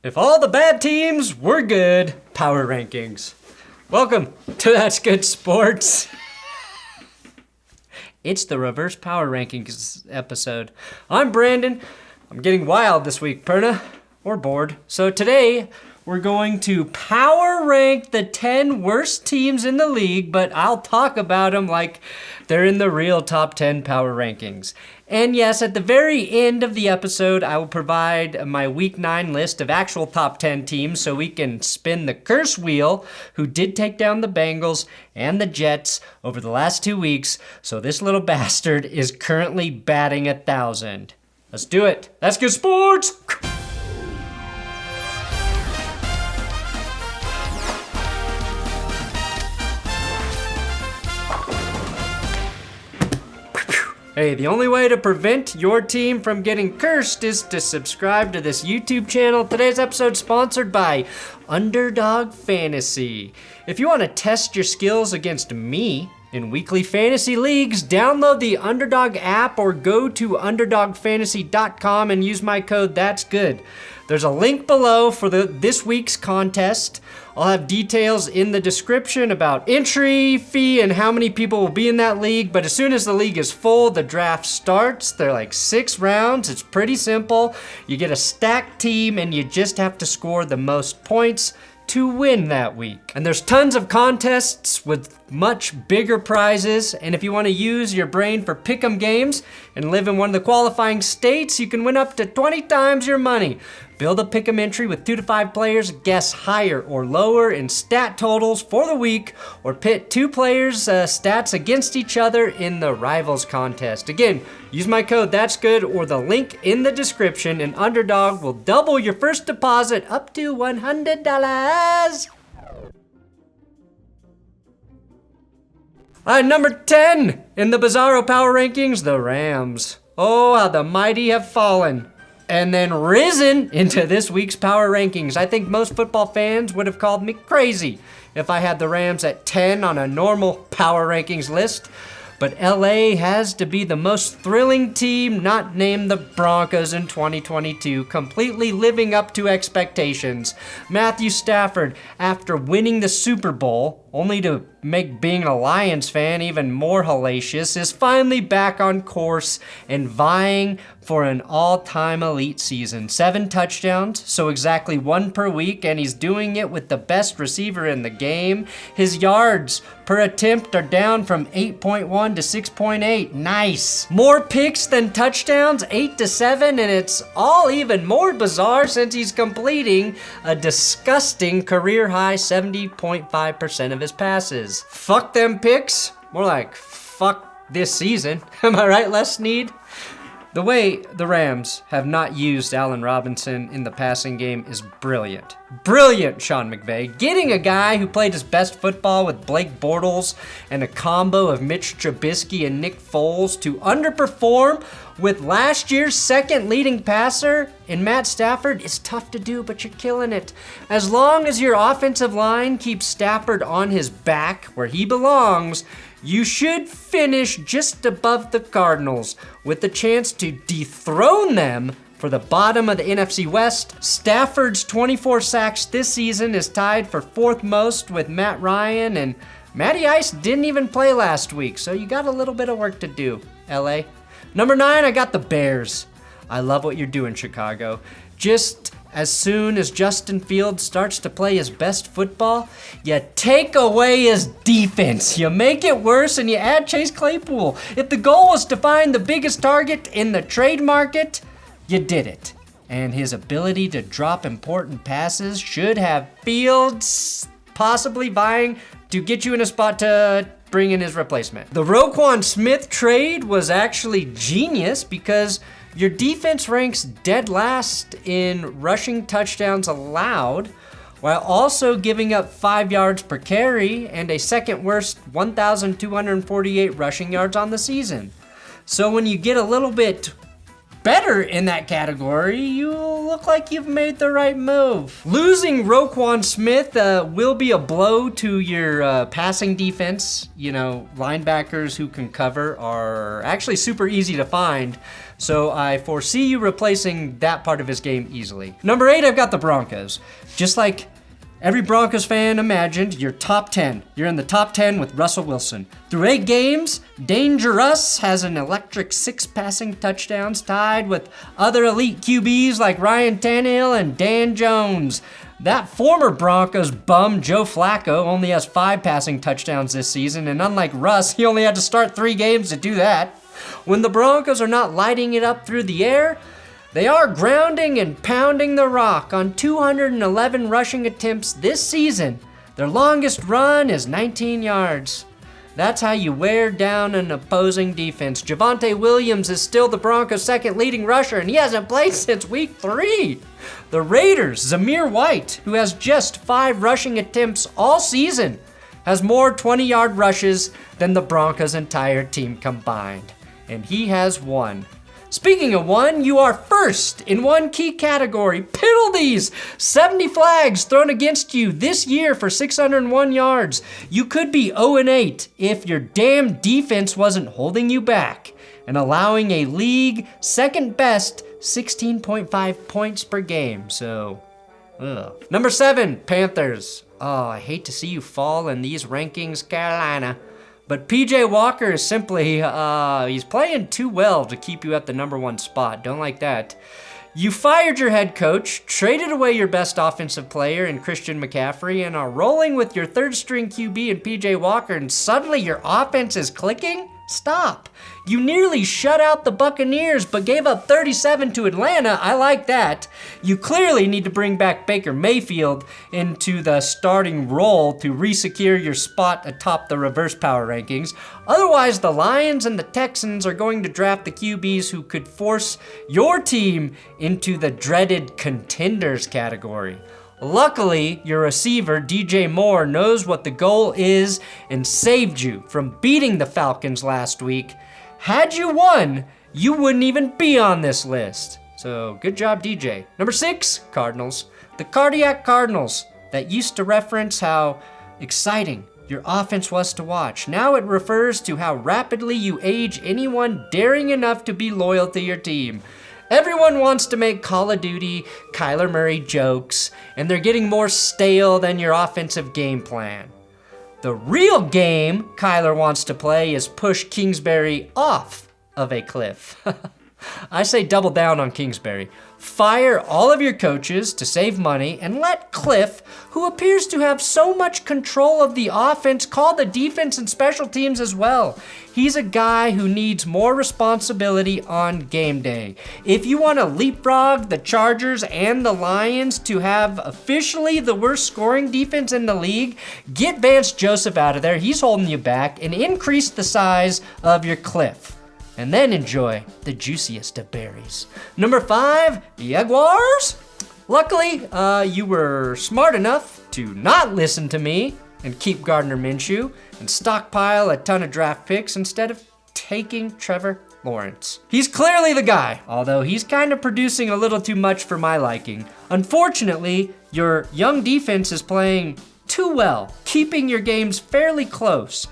If all the bad teams were good, power rankings. Welcome to That's Good Sports. It's the reverse power rankings episode. I'm Brandon. I'm getting wild this week, Perna, or bored. So today, we're going to power rank the 10 worst teams in the league, but I'll talk about them like they're in the real top 10 power rankings. And yes, at the very end of the episode, I will provide my Week 9 list of actual top 10 teams so we can spin the curse wheel who did take down the Bengals and the Jets over the last 2 weeks. So this little bastard is currently batting 1,000. Let's do it. That's good sports. Hey, the only way to prevent your team from getting cursed is to subscribe to this YouTube channel. Today's episode is sponsored by Underdog Fantasy. If you want to test your skills against me in weekly fantasy leagues, download the Underdog app or go to underdogfantasy.com and use my code THATSGOOD. There's a link below for this week's contest. I'll have details in the description about entry fee and how many people will be in that league. But as soon as the league is full, the draft starts. They're like 6 rounds. It's pretty simple. You get a stacked team and you just have to score the most points to win that week. And there's tons of contests with much bigger prizes. And if you want to use your brain for pick'em games and live in one of the qualifying states, you can win up to 20 times your money. Build a pick'em entry with 2 to 5 players, guess higher or lower in stat totals for the week, or pit 2 players' stats against each other in the Rivals contest. Again, use my code THATSGOOD or the link in the description, and Underdog will double your first deposit up to $100. Number 10 in the Bizarro Power Rankings, the Rams. Oh, how the mighty have fallen and then risen into this week's power rankings. I think most football fans would have called me crazy if I had the Rams at 10 on a normal power rankings list. But LA has to be the most thrilling team not named the Broncos in 2022, completely living up to expectations. Matthew Stafford, after winning the Super Bowl, only to make being a Lions fan even more hellacious, is finally back on course and vying for an all-time elite season. 7 touchdowns, so exactly 1 per week, and he's doing it with the best receiver in the game. His yards per attempt are down from 8.1 to 6.8. Nice. More picks than touchdowns, 8 to 7, and it's all even more bizarre since he's completing a disgusting career-high 70.5% of his passes. Fuck them picks. More like, fuck this season. Am I right, Les Snead? The way the Rams have not used Allen Robinson in the passing game is brilliant. Brilliant, Sean McVay. Getting a guy who played his best football with Blake Bortles and a combo of Mitch Trubisky and Nick Foles to underperform with last year's second leading passer in Matt Stafford is tough to do, but you're killing it. As long as your offensive line keeps Stafford on his back where he belongs, you should finish just above the Cardinals with the chance to dethrone them for the bottom of the NFC West. Stafford's 24 sacks this season is tied for 4th most with Matt Ryan, and Matty Ice didn't even play last week, so you got a little bit of work to do, LA. Number 9, I got the Bears. I love what you're doing, Chicago. Just as soon as Justin Fields starts to play his best football, you take away his defense. You make it worse and you add Chase Claypool. If the goal was to find the biggest target in the trade market, you did it. And his ability to drop important passes should have Fields possibly vying to get you in a spot to bring in his replacement. The Roquan Smith trade was actually genius because your defense ranks dead last in rushing touchdowns allowed, while also giving up 5 yards per carry and a second worst 1,248 rushing yards on the season. So when you get a little bit better in that category, you look like you've made the right move. Losing Roquan Smith will be a blow to your passing defense. You know, linebackers who can cover are actually super easy to find, so I foresee you replacing that part of his game easily. Number 8, I've got the Broncos. Just like every Broncos fan imagined, you're top 10. You're in the top 10 with Russell Wilson. Through 8 games, Dangerous has an electric 6 passing touchdowns, tied with other elite QBs like Ryan Tannehill and Dan Jones. That former Broncos bum, Joe Flacco, only has 5 passing touchdowns this season, and unlike Russ, he only had to start 3 games to do that. When the Broncos are not lighting it up through the air, they are grounding and pounding the rock on 211 rushing attempts this season. Their longest run is 19 yards. That's how you wear down an opposing defense. Javonte Williams is still the Broncos' second leading rusher, and he hasn't played since week 3. The Raiders' Zamir White, who has just 5 rushing attempts all season, has more 20-yard rushes than the Broncos' entire team combined. And he has 1. Speaking of 1, you are first in one key category, penalties. 70 flags thrown against you this year for 601 yards. You could be 0-8 if your damn defense wasn't holding you back and allowing a league second best 16.5 points per game. So, Number 7, Panthers. Oh, I hate to see you fall in these rankings, Carolina. But PJ Walker is simply, he's playing too well to keep you at the number 1 spot. Don't like that. You fired your head coach, traded away your best offensive player in Christian McCaffrey, and are rolling with your 3rd string QB in PJ Walker, and suddenly your offense is clicking? Stop. You nearly shut out the Buccaneers, but gave up 37 to Atlanta. I like that. You clearly need to bring back Baker Mayfield into the starting role to re-secure your spot atop the reverse power rankings. Otherwise, the Lions and the Texans are going to draft the QBs who could force your team into the dreaded contenders category. Luckily, your receiver, DJ Moore, knows what the goal is and saved you from beating the Falcons last week. Had you won, you wouldn't even be on this list. So good job, DJ. Number 6, Cardinals. The Cardiac Cardinals that used to reference how exciting your offense was to watch. Now it refers to how rapidly you age anyone daring enough to be loyal to your team. Everyone wants to make Call of Duty Kyler Murray jokes, and they're getting more stale than your offensive game plan. The real game Kyler wants to play is push Kingsbury off of a cliff. I say double down on Kingsbury. Fire all of your coaches to save money and let Cliff, who appears to have so much control of the offense, call the defense and special teams as well. He's a guy who needs more responsibility on game day. If you want to leapfrog the Chargers and the Lions to have officially the worst scoring defense in the league, get Vance Joseph out of there. He's holding you back, and increase the size of your cliff. And then enjoy the juiciest of berries. Number 5, Jaguars. Luckily, you were smart enough to not listen to me and keep Gardner Minshew and stockpile a ton of draft picks instead of taking Trevor Lawrence. He's clearly the guy, although he's kind of producing a little too much for my liking. Unfortunately, your young defense is playing too well, keeping your games fairly close.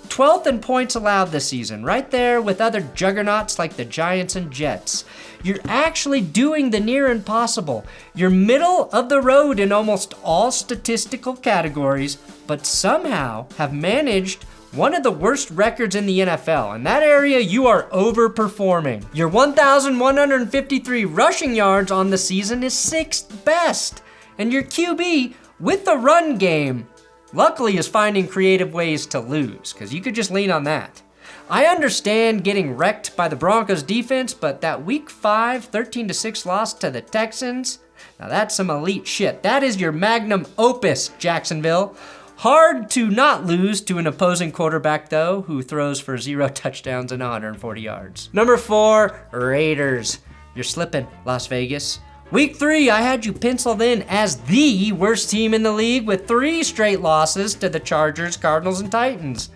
12th in points allowed this season, right there with other juggernauts like the Giants and Jets. You're actually doing the near impossible. You're middle of the road in almost all statistical categories, but somehow have managed one of the worst records in the NFL. In that area, you are overperforming. Your 1,153 rushing yards on the season is 6th best. And your QB, with the run game, luckily is finding creative ways to lose, because you could just lean on that. I understand getting wrecked by the Broncos defense, but that week 5, 13-6 loss to the Texans, now that's some elite shit. That is your magnum opus, Jacksonville. Hard to not lose to an opposing quarterback, though, who throws for 0 touchdowns and 140 yards. Number 4, Raiders. You're slipping, Las Vegas. Week 3, I had you penciled in as the worst team in the league with 3 straight losses to the Chargers, Cardinals, and Titans.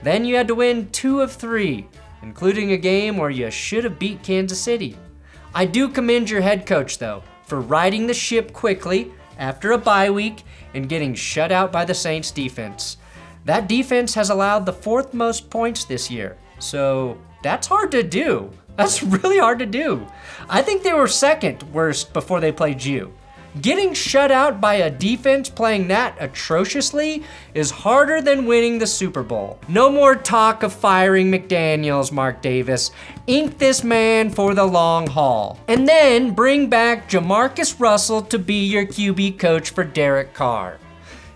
Then you had to win 2 of 3, including a game where you should have beat Kansas City. I do commend your head coach, though, for riding the ship quickly after a bye week and getting shut out by the Saints defense. That defense has allowed the 4th most points this year, so that's hard to do. That's really hard to do. I think they were 2nd worst before they played you. Getting shut out by a defense playing that atrociously is harder than winning the Super Bowl. No more talk of firing McDaniels, Mark Davis. Ink this man for the long haul. And then bring back Jamarcus Russell to be your QB coach for Derek Carr.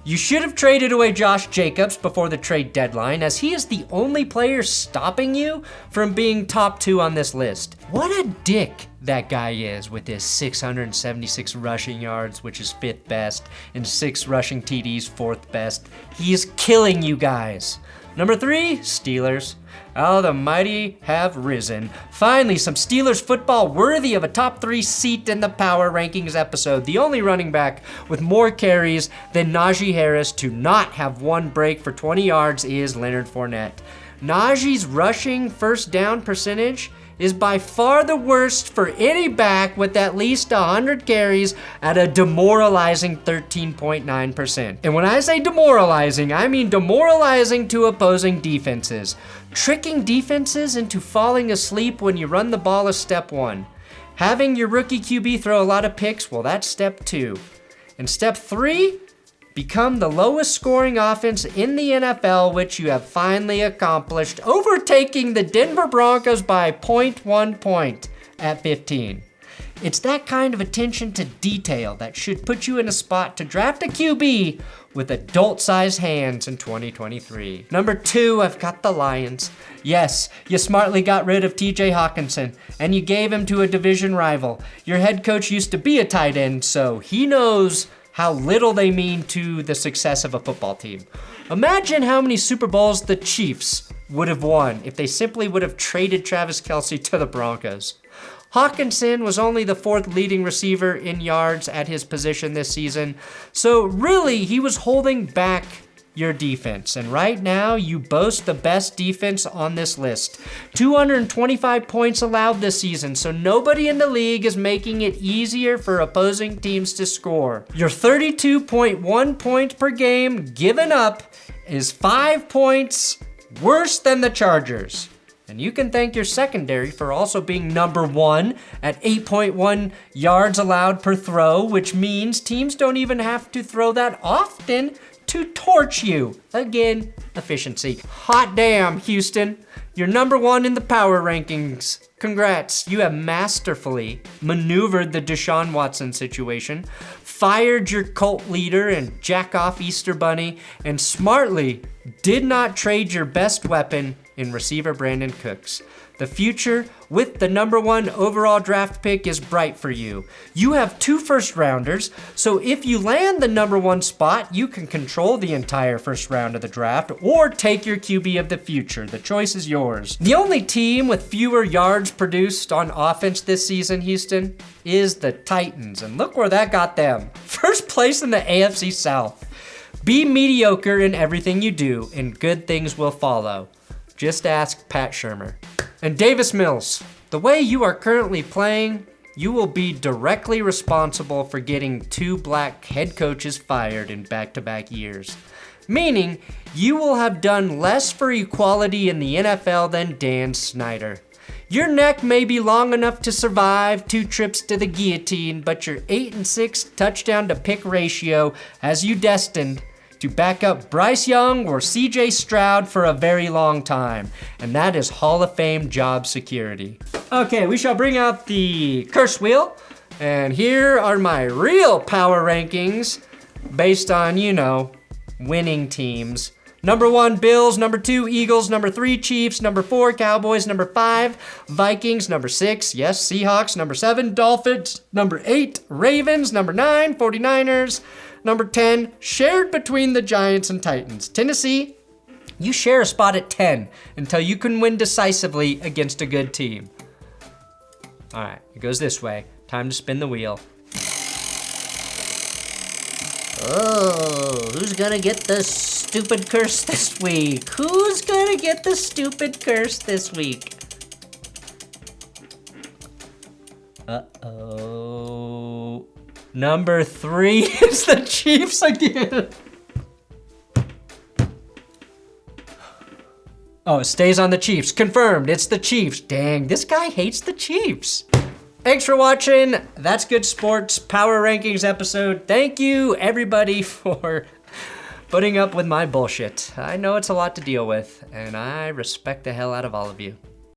You should have traded away Josh Jacobs before the trade deadline, as he is the only player stopping you from being top 2 on this list. What a dick that guy is with his 676 rushing yards, which is 5th best, and 6 rushing TDs, 4th best. He is killing you guys. Number 3, Steelers. Oh, the mighty have risen. Finally, some Steelers football worthy of a top 3 seat in the Power Rankings episode. The only running back with more carries than Najee Harris to not have one break for 20 yards is Leonard Fournette. Najee's rushing first down percentage is by far the worst for any back with at least 100 carries at a demoralizing 13.9%. And when I say demoralizing, I mean demoralizing to opposing defenses. Tricking defenses into falling asleep when you run the ball is step 1. Having your rookie QB throw a lot of picks, well, that's step 2. And step 3, become the lowest scoring offense in the NFL, which you have finally accomplished, overtaking the Denver Broncos by 0.1 point at 15. It's that kind of attention to detail that should put you in a spot to draft a QB with adult-sized hands in 2023. Number 2, I've got the Lions. Yes, you smartly got rid of TJ Hawkinson, and you gave him to a division rival. Your head coach used to be a tight end, so he knows how little they mean to the success of a football team. Imagine how many Super Bowls the Chiefs would have won if they simply would have traded Travis Kelce to the Broncos. Hawkinson was only the 4th leading receiver in yards at his position this season, so really he was holding back your defense. And right now, you boast the best defense on this list. 225 points allowed this season, so nobody in the league is making it easier for opposing teams to score. Your 32.1 points per game given up is 5 points worse than the Chargers. And you can thank your secondary for also being number 1 at 8.1 yards allowed per throw, which means teams don't even have to throw that often to torch you. Again, efficiency. Hot damn, Houston. You're number 1 in the power rankings. Congrats, you have masterfully maneuvered the Deshaun Watson situation, fired your cult leader and jack-off Easter Bunny, and smartly did not trade your best weapon in receiver Brandon Cooks. The future with the number 1 overall draft pick is bright for you. You have 2 first-rounders, so if you land the number 1 spot, you can control the entire first round of the draft or take your QB of the future. The choice is yours. The only team with fewer yards produced on offense this season, Houston, is the Titans, and look where that got them. First place in the AFC South. Be mediocre in everything you do, and good things will follow. Just ask Pat Shurmur. And Davis Mills, the way you are currently playing, you will be directly responsible for getting 2 black head coaches fired in back-to-back years. Meaning, you will have done less for equality in the NFL than Dan Snyder. Your neck may be long enough to survive 2 trips to the guillotine, but your 8-6 touchdown to pick ratio has you destined to back up Bryce Young or CJ Stroud for a very long time. And that is Hall of Fame job security. Okay, we shall bring out the curse wheel. And here are my real power rankings based on, winning teams. Number 1, Bills. Number 2, Eagles. Number 3, Chiefs. Number 4, Cowboys. Number 5, Vikings. Number 6, yes, Seahawks. Number 7, Dolphins. Number 8, Ravens. Number 9, 49ers. Number 10, shared between the Giants and Titans. Tennessee, you share a spot at 10 until you can win decisively against a good team. All right, it goes this way. Time to spin the wheel. Oh, who's gonna get the stupid curse this week? Who's gonna get the stupid curse this week? Uh-oh. Number 3 is the Chiefs again. Oh, it stays on the Chiefs. Confirmed, it's the Chiefs. Dang, this guy hates the Chiefs. Thanks for watching. That's Good Sports Power Rankings episode. Thank you, everybody, for putting up with my bullshit. I know it's a lot to deal with, and I respect the hell out of all of you.